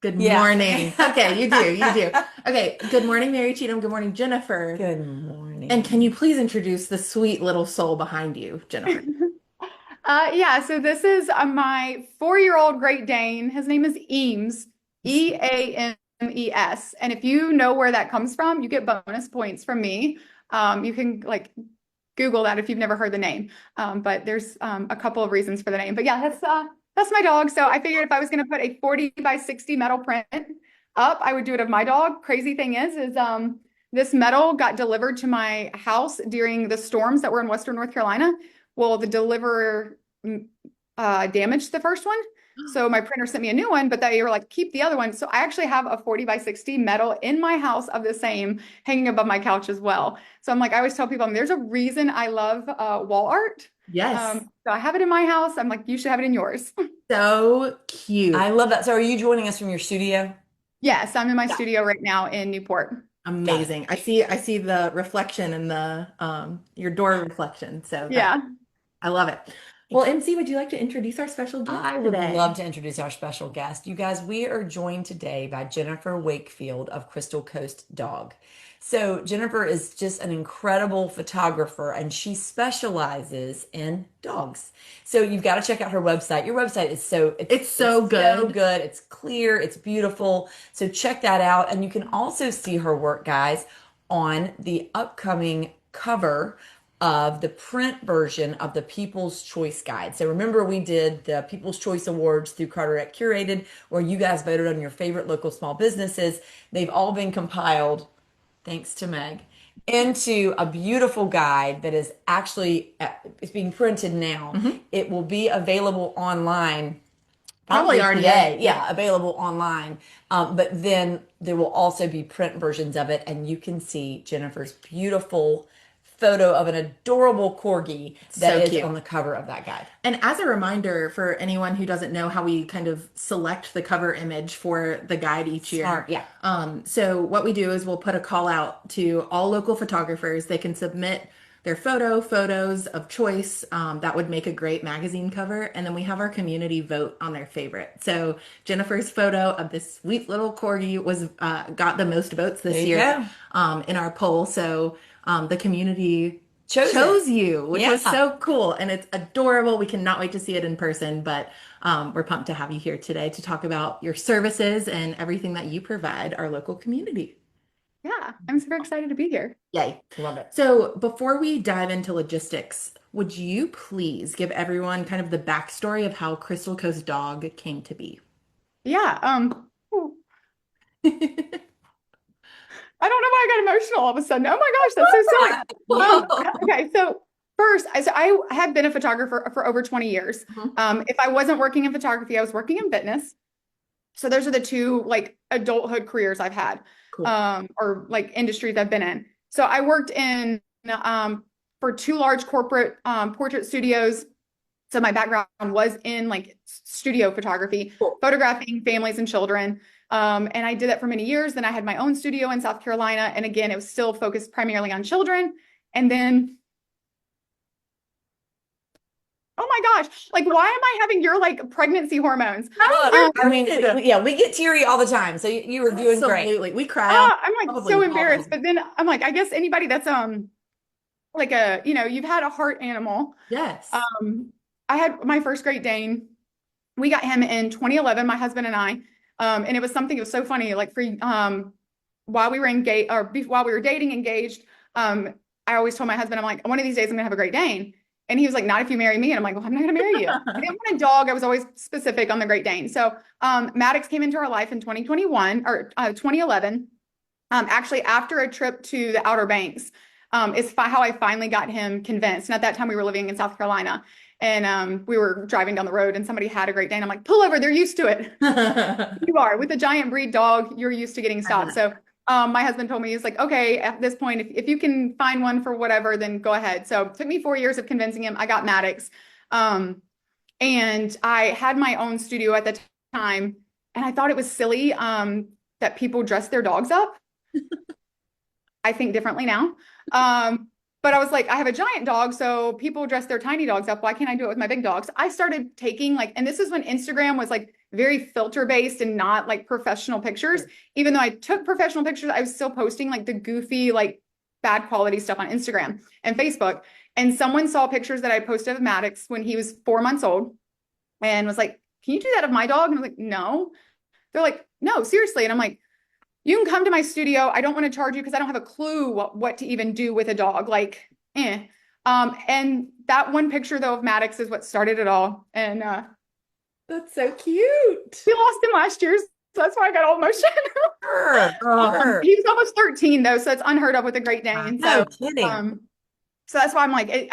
Good Yeah. morning. Okay, you do. Okay, good morning, Mary Cheatham. Good morning, Jennifer. Good And can you morning. please introduce the sweet little soul behind you, Jennifer? Yeah, so this is my 4-year-old Great Dane. His name is Eames, Eames. And if you know where that comes from, you get bonus points from me. You can like Google that if you've never heard the name. But there's a couple of reasons for the name. But yeah, that's my dog. So I figured if I was going to put a 40 by 60 metal print up, I would do it of my dog. Crazy thing is this metal got delivered to my house during the storms that were in Western North Carolina. Well, the deliverer damaged the first one. So my printer sent me a new one, but they were like, keep the other one. So I actually have a 40 by 60 metal in my house of the same hanging above my couch as well. So I'm like, I always tell people, there's a reason I love wall art. Yes. So I have it in my house. I'm like, you should have it in yours. So I cute. love that. So are you joining us from your studio? Yes, I'm in my Yeah. studio right now in Newport. Got it. Amazing. I see the reflection in the your door reflection. So that Yeah. I love it. Well, MC, would you like to introduce our special guest I would love today? to introduce our special guest. You guys, we are joined today by Jennifer Wakefield of Crystal Coast Dog. So, Jennifer is just an incredible photographer and she specializes in dogs. So, you've got to check out her website. Your website is so It's it's so so good. good. It's clear, it's beautiful. So, check that out and you can also see her work, guys, on the upcoming cover of the print version of the People's Choice Guide. So remember, we did the People's Choice Awards through Carteret Curated, where you guys voted on your favorite local small businesses. They've all been compiled, thanks to Meg, into a beautiful guide that is actually it's being printed now. Mhm. It will be available online Probably probably already is. today. Yeah. Yeah, available online. But then there will also be print versions of it, and you can see Jennifer's beautiful photo of an adorable corgi that So is cute. on the cover of that guide. And as a reminder for anyone who doesn't know how we kind of select the cover image for the guide each year, Smart. Yeah. so what we do is we'll put a call out to all local photographers. They can submit their photos of choice. That would make a great magazine cover. And then we have our community vote on their favorite. So Jennifer's photo of this sweet little corgi was got the most votes There this you year go. in our poll. So the community Chose it. chose you, which was Yeah. so cool. And it's adorable. We cannot wait to see it in person, but we're pumped to have you here today to talk about your services and everything that you provide our local community. Yeah, I'm super excited to be here. Yay. Love it. So before we dive into logistics, would you please give everyone kind of the backstory of how Crystal Coast Dog came to be? Yeah. I don't know why I got emotional all of a sudden. Oh my gosh, that's so silly. Whoa. Okay, so first, I have been a photographer for over 20 years. Mhm. If I wasn't working in photography, I was working in fitness. So those are the two like adulthood careers I've had, Cool. or like industries I've been in. So I worked in for two large corporate portrait studios. So my background was in like studio photography, Cool. photographing families and children. And I did that for many years. Then I had my own studio in South Carolina. And again, it was still focused primarily on children. And then, oh my gosh, like, why am I having your like pregnancy hormones? No, Look, you're Um, I mean, good. yeah, we get teary all the time. So you were doing great. Absolutely. We cry on I'm like probably so all embarrassed. day. But then I'm like, I guess anybody that's like you've had a heart animal. Yes. Um, I had my first Great Dane. We got him in 2011, my husband and I. And it was something, it was so funny. Like for while we were engaged or while we were dating, engaged, I always told my husband, I'm like, one of these days I'm gonna have a Great Dane. And he was like, not if you marry me. And I'm like, well, I'm not gonna marry you. I didn't want a dog. I was always specific on the Great Dane. So Maddox came into our life in 2021 or 2011. Actually, after a trip to the Outer Banks, is how I finally got him convinced. And at that time, we were living in South Carolina, and we were driving down the road, and somebody had a Great Dane. I'm like, pull over, they're used to it. You are with a giant breed dog, you're used to getting I stopped. bet. So my husband told me, he's like, okay, at this point, if you can find one for whatever, then go ahead. So it took me 4 years of convincing him. I got Maddox. Um, and I had my own studio at the time, and I thought it was silly that people dress their dogs up. I think differently now. Um, But I was like, I have a giant dog, so people dress their tiny dogs up. Why can't I do it with my big dogs? I started taking like, and this is when Instagram was like very filter based and not like professional pictures. Even though I took professional pictures, I was still posting like the goofy, like bad quality stuff on Instagram and Facebook. And someone saw pictures that I posted of Maddox when he was 4 months old and was like, can you do that of my dog? And I'm like, no. They're like, no, seriously. And I'm like, you can come to my studio. I don't want to charge you because I don't have a clue what to even do with a dog. Like, eh. And that one picture though of Maddox is what started it all. And That's so cute. we lost him last year, so that's why I got all emotional. Sure, sure. He was almost 13 though, so it's unheard of with a Great Dane. No So, kidding. so that's why I'm like, it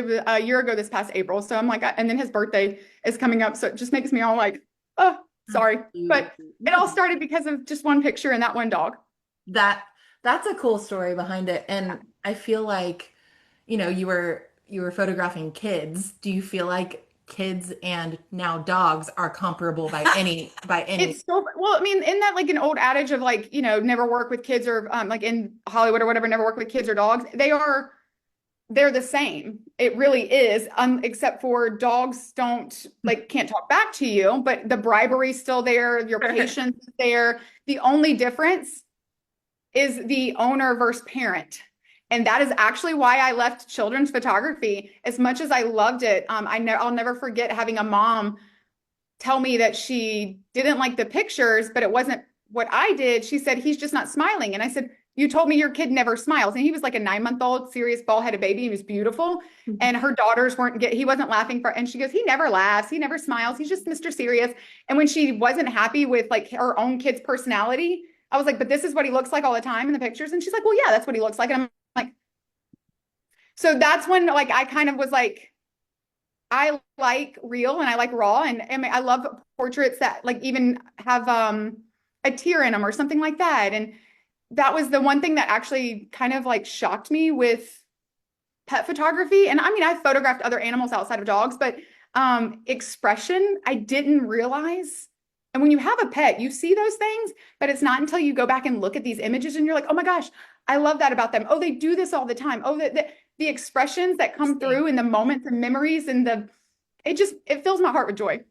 was a year ago this past April. So I'm like, and then his birthday is coming up, so it just makes me all like, oh, sorry. But it all started because of just one picture and that one dog. That's a cool story behind it. And I feel like, you were photographing kids. Do you feel like kids and now dogs are comparable by any? It's so well, I mean, isn't that like an old adage of like, never work with kids or like in Hollywood or whatever, never work with kids or dogs. They're the same. It really is, except for dogs don't like can't talk back to you, but the bribery's still there, your patience is there. The only difference is the owner versus parent. And that is actually why I left children's photography. As much as I loved it, I'll never forget having a mom tell me that she didn't like the pictures, but it wasn't what I did. She said, he's just not smiling. And I said, you told me your kid never smiles. And he was like a 9-month-old, serious bald-headed baby. He was beautiful. And her daughters he wasn't laughing and she goes, he never laughs. He never smiles. He's just Mr. Serious. And when she wasn't happy with like her own kid's personality, I was like, but this is what he looks like all the time in the pictures. And she's like, well, yeah, that's what he looks like. And I'm like, so that's when like, I kind of was like, I like real and I like raw and I love portraits that like even have a tear in them or something like that. And that was the one thing that actually kind of like shocked me with pet photography. And I mean, I've photographed other animals outside of dogs, but expression, I didn't realize. And when you have a pet, you see those things, but it's not until you go back and look at these images and you're like, oh my gosh, I love that about them. Oh, they do this all the time. Oh, the expressions that come through in the moments and memories and it fills my heart with joy.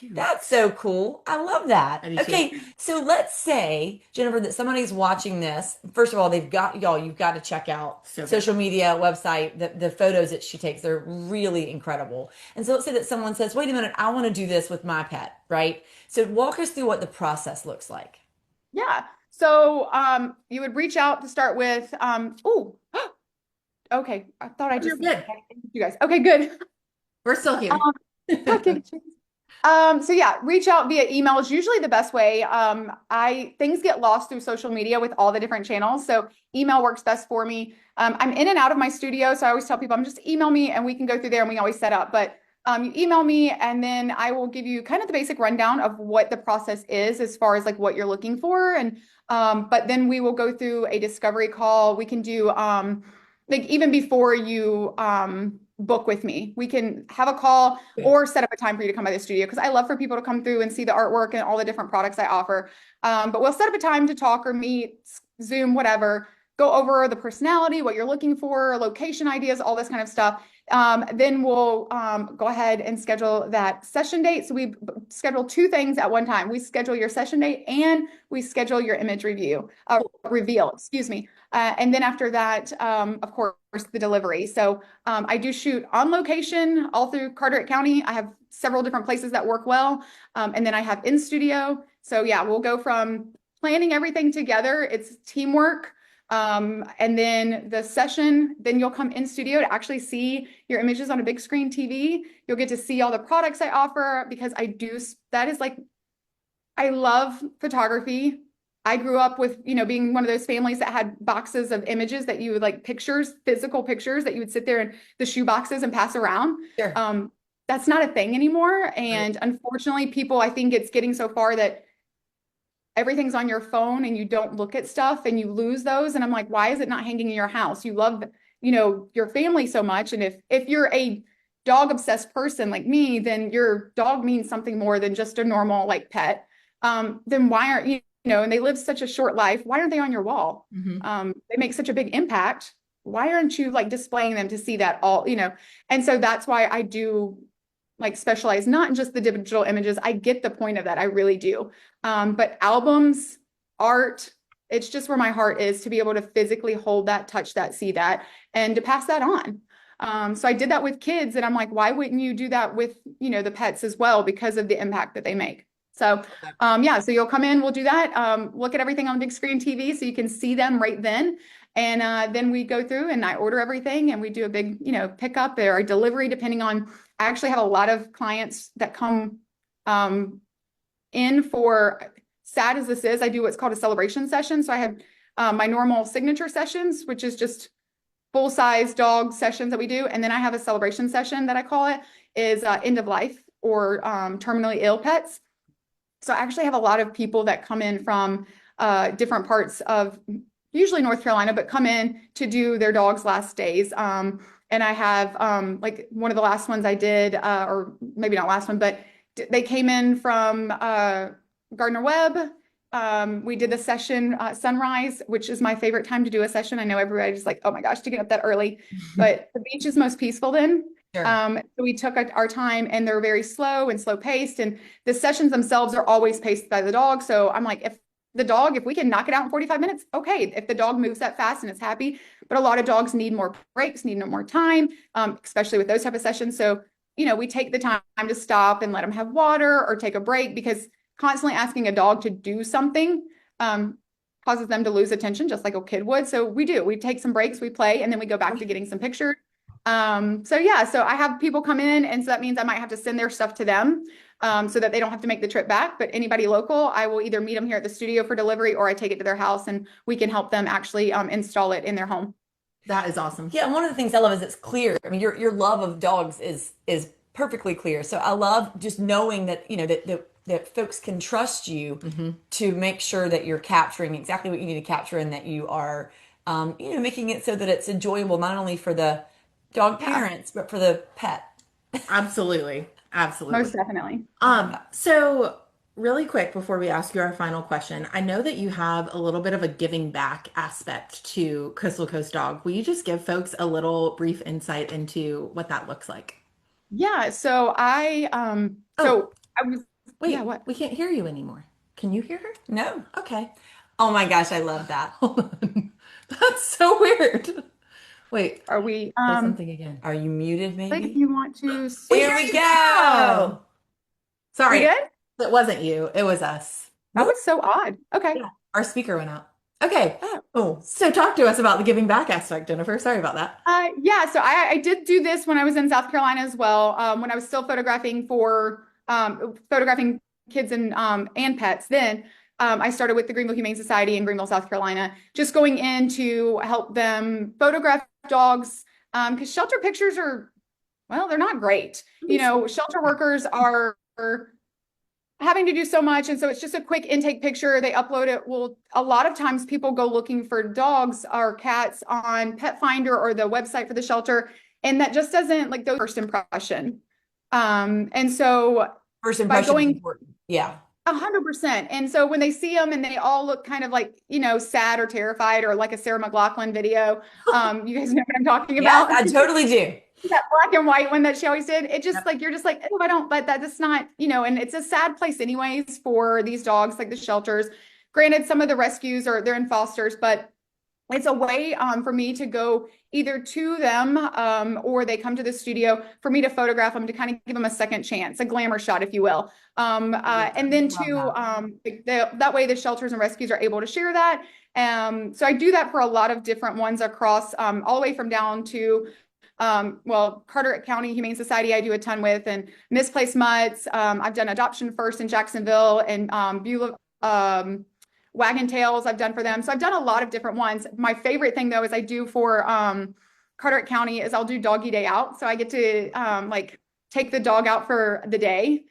That's so cool. I love that. I do too. Okay, so let's say, Jennifer, that somebody's watching this. First of all, you've got to check out So good. social media, website, the photos that she takes. They're really incredible. And so let's say that someone says, wait a minute, I want to do this with my pet, right? So walk us through what the process looks like. Yeah. So you would reach out to start with, okay. I thought I You're just good. you guys. Okay, good. We're still here. Okay. So yeah, reach out via email is usually the best way. Things get lost through social media with all the different channels. So email works best for me. I'm in and out of my studio. So I always tell people, just email me and we can go through there and we always set up. But you email me and then I will give you kind of the basic rundown of what the process is as far as like what you're looking for. And but then we will go through a discovery call. We can do like even before you book with me, we can have a call or set up a time for you to come by the studio because I love for people to come through and see the artwork and all the different products I offer. But we'll set up a time to talk or meet, Zoom, whatever, go over the personality, what you're looking for, location ideas, all this kind of stuff. Then we'll go ahead and schedule that session date. So we schedule two things at one time. We schedule your session date and we schedule your image reveal, excuse me. And then after that, of course, the delivery. So I do shoot on location all through Carteret County. I have several different places that work well. And then I have in studio. So yeah, we'll go from planning everything together. It's teamwork. And then the session, then you'll come in studio to actually see your images on a big screen TV. You'll get to see all the products I offer because that is like, I love photography. I grew up with, being one of those families that had boxes of images that you would like physical pictures that you would sit there in the shoe boxes and pass around. Sure. That's not a thing anymore. And unfortunately, I think it's getting so far that everything's on your phone and you don't look at stuff and you lose those. And I'm like, why is it not hanging in your house? You love, your family so much. And if you're a dog obsessed person like me, then your dog means something more than just a normal like pet. Then why aren't and they live such a short life. Why aren't they on your wall? Mm-hmm. They make such a big impact. why aren't you like displaying them to see that all, you know? And so that's why I do like specialize not in just the digital images. I get the point of that. I really do. But albums, art, it's just where my heart is to be able to physically hold that, touch that, see that, and to pass that on. So I did that with kids, and I'm like, why wouldn't you do that with, you know, the pets as well because of the impact that they make? So yeah, so you'll come in, we'll do that. Look at everything on big screen TV so you can see them right then. And then we go through and I order everything and we do a big, you know, pickup or a delivery depending on, I actually have a lot of clients that come in for, sad as this is, I do what's called a celebration session. So I have my normal signature sessions, which is just full-size dog sessions that we do. And then I have a celebration session that I call it is end of life or terminally ill pets. So I actually have a lot of people that come in from different parts of usually North Carolina, but come in to do their dog's last days. And I have like one of the last ones I did, or maybe not last one, but they came in from Gardner Webb. We did the session sunrise, which is my favorite time to do a session. I know everybody's like, oh my gosh, to get up that early, but the beach is most peaceful then. Sure. So we took our time and they're very slow and slow paced. And the sessions themselves are always paced by the dog. So I'm like, if we can knock it out in 45 minutes, okay. If the dog moves that fast and it's happy, but a lot of dogs need more breaks, need no more time, especially with those type of sessions. So, you know, we take the time to stop and let them have water or take a break because constantly asking a dog to do something causes them to lose attention just like a kid would. So we take some breaks, we play, and then we go back to getting some pictures. So yeah, so I have people come in and so that means I might have to send their stuff to them so that they don't have to make the trip back. But anybody local, I will either meet them here at the studio for delivery or I take it to their house and we can help them actually install it in their home. That is awesome. Yeah, and one of the things I love is it's clear. I mean, your love of dogs is perfectly clear. So I love just knowing that, you know, that folks can trust you to make sure that you're capturing exactly what you need to capture and that you are, you know, making it so that it's enjoyable not only for the dog parents but for the pet. Absolutely. Absolutely. Most definitely. So really quick before we ask you our final question, I know that you have a little bit of a giving back aspect to Crystal Coast Dog. Will you just give folks a little brief insight into what that looks like? Yeah. So I was, Wait, yeah, what? we can't hear you anymore. Can you hear her? No. Okay. Oh my gosh, I love that. Hold on. That's so weird. Wait, Are we, say something again. Are you muted like maybe? if you want to, Here we go. Sorry, we good? it wasn't you. It was us. That was so odd. Okay. Yeah, our speaker went out. Okay. Oh. So talk to us about the giving back aspect, Jennifer. Sorry about that. Yeah, so I did do this when I was in South Carolina as well. When I was still photographing for photographing kids and pets. Then I started with the Greenville Humane Society in Greenville, South Carolina, just going in to help them photograph dogs because shelter pictures are, well, they're not great. You know, shelter workers are having to do so much. And so it's just a quick intake picture. They upload it. Well, a lot of times people go looking for dogs or cats on Pet Finder or the website for the shelter. And that just doesn't like the first impression. And so First by impression is going important. Yeah. 100%. And so when they see them and they all look kind of like, you know, sad or terrified or like a Sarah McLachlan video, you guys know what I'm talking about? Yeah, I totally do. That black and white one that she always did. It just like, you're just like, oh, I don't, but that's not, you know, and it's a sad place anyways for these dogs, like the shelters. Granted, some of the rescues they're in fosters, but it's a way for me to go either to them or they come to the studio for me to photograph them to kind of give them a second chance, a glamour shot, if you will. And then that way the shelters and rescues are able to share that. So I do that for a lot of different ones across all the way from down to Carteret County Humane Society I do a ton with, and Misplaced Mutts. I've done Adoption First in Jacksonville and Beulah, Wagon Tails I've done for them. So I've done a lot of different ones. My favorite thing though is I do for Carteret County is I'll do doggy day out. So I get to like take the dog out for the day,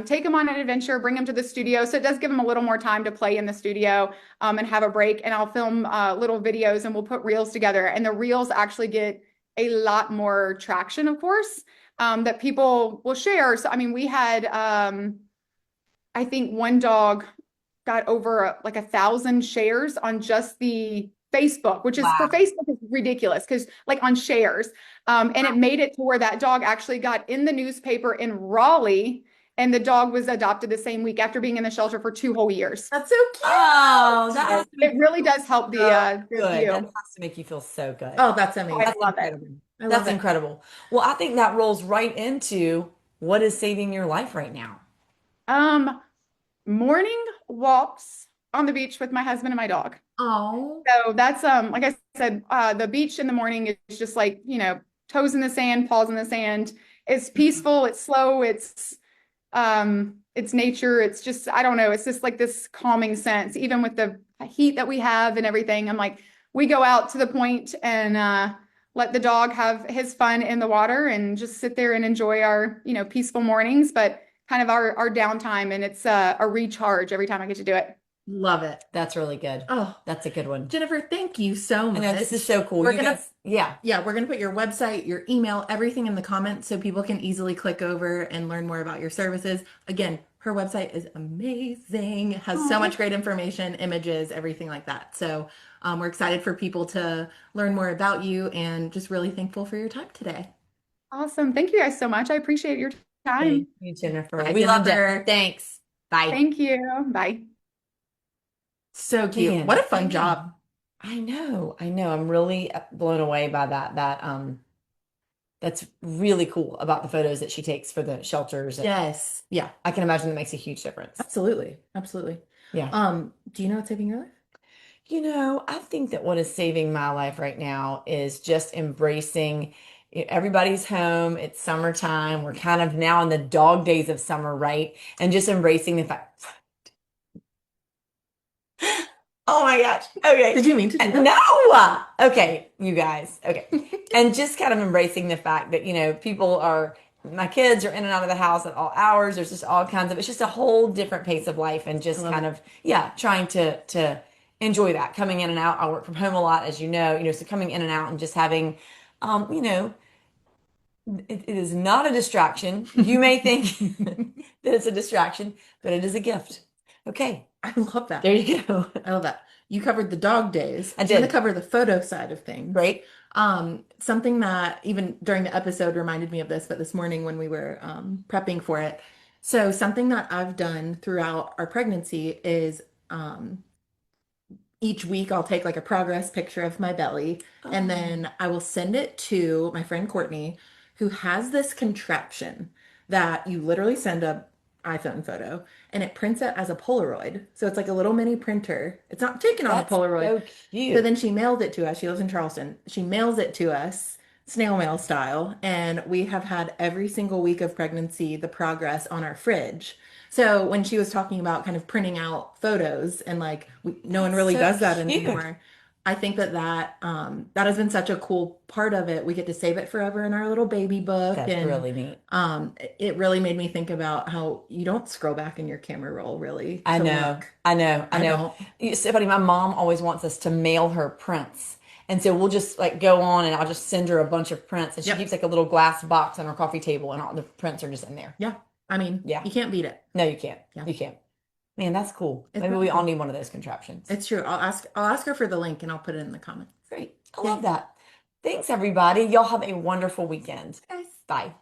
take them on an adventure, bring them to the studio. So it does give them a little more time to play in the studio and have a break. And I'll film little videos and we'll put reels together. And the reels actually get a lot more traction, of course, that people will share. So, I mean, we had, I think one dog got over like 1,000 shares on just the Facebook, which is for Wow. Facebook is ridiculous because like on shares. And it made it to where that dog actually got in the newspaper in Raleigh, and the dog was adopted the same week after being in the shelter for 2 whole years. That's so cute. Oh, that has So to make it really does help you so the good. That view. has to make you feel so good. Oh, that's Oh, I amazing. That's love it. incredible. I love That's it. incredible. Well, I think that rolls right into what is saving your life right now. Um, Morning walks on the beach with my husband and my dog. Oh, So that's like I said, the beach in the morning is just like, toes in the sand, paws in the sand. It's peaceful, it's slow, it's nature. It's just, I don't know, it's just like this calming sense, even with the heat that we have and everything. I'm like, we go out to the point and let the dog have his fun in the water and just sit there and enjoy our, peaceful mornings, but kind of our downtime. And it's a recharge every time I get to do it. love it. That's really good. Oh, That's a good one. Jennifer, thank you so I know this is much. so cool. We're You gonna guys, yeah. Yeah, we're going to put your website, your email, everything in the comments so people can easily click over and learn more about your services. Again, her website is amazing, has so Aw. much great information, images, everything like that. So we're excited for people to learn more about you and just really thankful for your time today. Awesome. Thank you guys so much. I appreciate your Thank time. you, Jennifer. Bye, We loved it. Jennifer. Thanks. Bye. Thank you. Bye. So cute. Man, What a I fun know. job. I know. I know. I'm really blown away by that. That's really cool about the photos that she takes for the shelters. Yes. Yeah, I can imagine that makes a huge difference. absolutely. Absolutely. Yeah. Do you know what's saving your life? I think that what is saving my life right now is just embracing everybody's home. It's summertime. We're kind of now in the dog days of summer, right? And just embracing the fact. Oh my gosh. Okay. Did you mean to do that? No. Okay, you guys. Okay. And just kind of embracing the fact that, my kids are in and out of the house at all hours. There's just all kinds of, it's just a whole different pace of life and I just love kind it. of, yeah, trying to enjoy that coming in and out. I work from home a lot, as so coming in and out and just having, um, you know, it is not a distraction. You may think that it's a distraction, but it is a gift. Okay. I love that. There you go. I love that. You covered the dog days. I I'm going to did. cover the photo side of things. Great. Something that even during the episode reminded me of this, but this morning when we were prepping for it. So something that I've done throughout our pregnancy is each week I'll take like a progress picture of my belly and Oh, then I will send it to my friend Courtney, who has this contraption that you literally send a iPhone photo and it prints it as a Polaroid. So it's like a little mini printer. It's not taken on a that's Polaroid. so So cute. then she mailed it to us. She lives in Charleston. She mails it to us, snail mail style, and we have had every single week of pregnancy the progress on our fridge. So when she was talking about kind of printing out photos and like no one That's really so does that cute. anymore, I think that has been such a cool part of it. We get to save it forever in our little baby book, That's and really neat. it really made me think about how you don't scroll back in your camera roll really I to know. look. I know. I I know. don't. So funny, my mom always wants us to mail her prints. And so we'll just like go on and I'll just send her a bunch of prints and she keeps Yep. like a little glass box on her coffee table and all the prints are just in there. Yeah. I mean, Yeah. you can't beat it. No, you can't. Yeah. You can't. Man, that's cool. It's Maybe really we all cool. need one of those contraptions. It's true. I'll ask her for the link and I'll put it in the comments. Great. I Yay. love that. Thanks, everybody. Y'all have a wonderful weekend. Guys. Bye.